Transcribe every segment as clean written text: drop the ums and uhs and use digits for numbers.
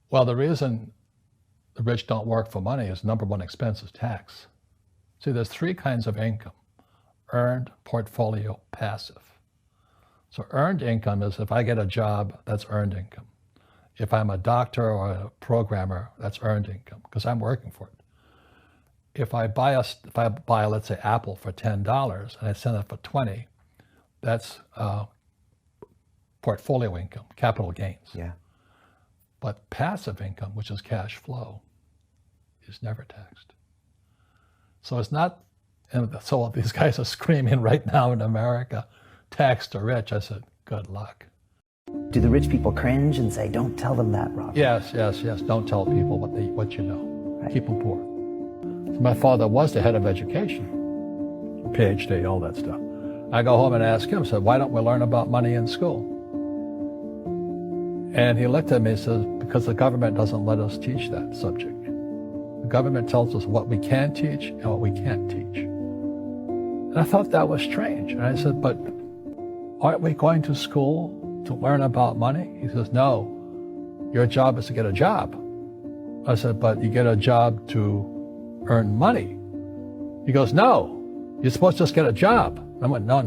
Well, the reason the rich don't work for money is number one expense is tax. See, there's three kinds of income: earned, portfolio, passive. So earned income is if I get a job, that's earned income. If I'm a doctor or a programmer, that's earned income because I'm working for it. If I buy, let's say, Apple for $10 and I sell it for 20, that's portfolio income, capital gains. Yeah. But passive income, which is cash flow, is never taxed. So it's not, and so these guys are screaming right now in America, tax the rich. I said, good luck. Do the rich people cringe and say, don't tell them that, Robert? Yes. Don't tell people what you know. Right. Keep them poor. So my father was the head of education, PhD, all that stuff. I go home and ask him, I said, why don't we learn about money in school? And he looked at me and says, because the government doesn't let us teach that subject. The government tells us what we can teach and what we can't teach. And I thought that was strange. And I said, but aren't we going to school to learn about money? He says, no, your job is to get a job. I said, but you get a job to earn money. He goes, no, you're supposed to just get a job. I went, no.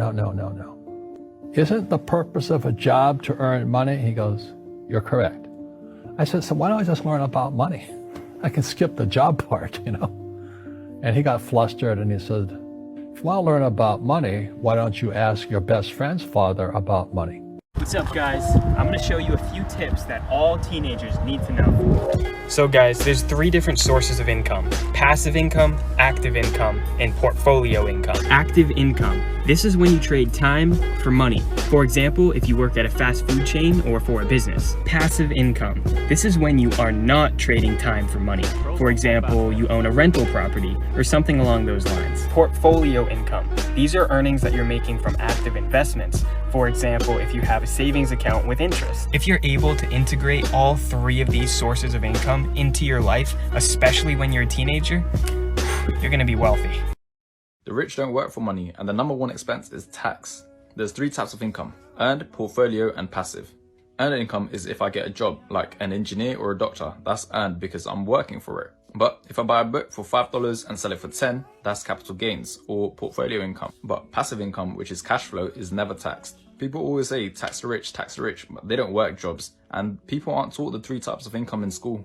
Isn't the purpose of a job to earn money? He goes, you're correct. I said, so why don't I just learn about money? I can skip the job part, you know? And he got flustered and he said, if you want to learn about money, why don't you ask your best friend's father about money? What's up, guys? I'm going to show you a few tips that all teenagers need to know. So guys, there's three different sources of income: passive income, active income, and portfolio income. Active income. This is when you trade time for money. For example, if you work at a fast food chain or for a business. Passive income. This is when you are not trading time for money. For example, you own a rental property or something along those lines. Portfolio income. These are earnings that you're making from active investments. For example, if you have a savings account with interest. If you're able to integrate all three of these sources of income into your life, especially when you're a teenager, you're gonna be wealthy. The rich don't work for money, and the number one expense is tax. There's three types of income: earned, portfolio, and passive. Earned income is if I get a job, like an engineer or a doctor. That's earned because I'm working for it. But if I buy a book for $5 and sell it for 10, that's capital gains or portfolio income. But passive income, which is cash flow, is never taxed. People always say tax the rich, but they don't work jobs. And people aren't taught the three types of income in school.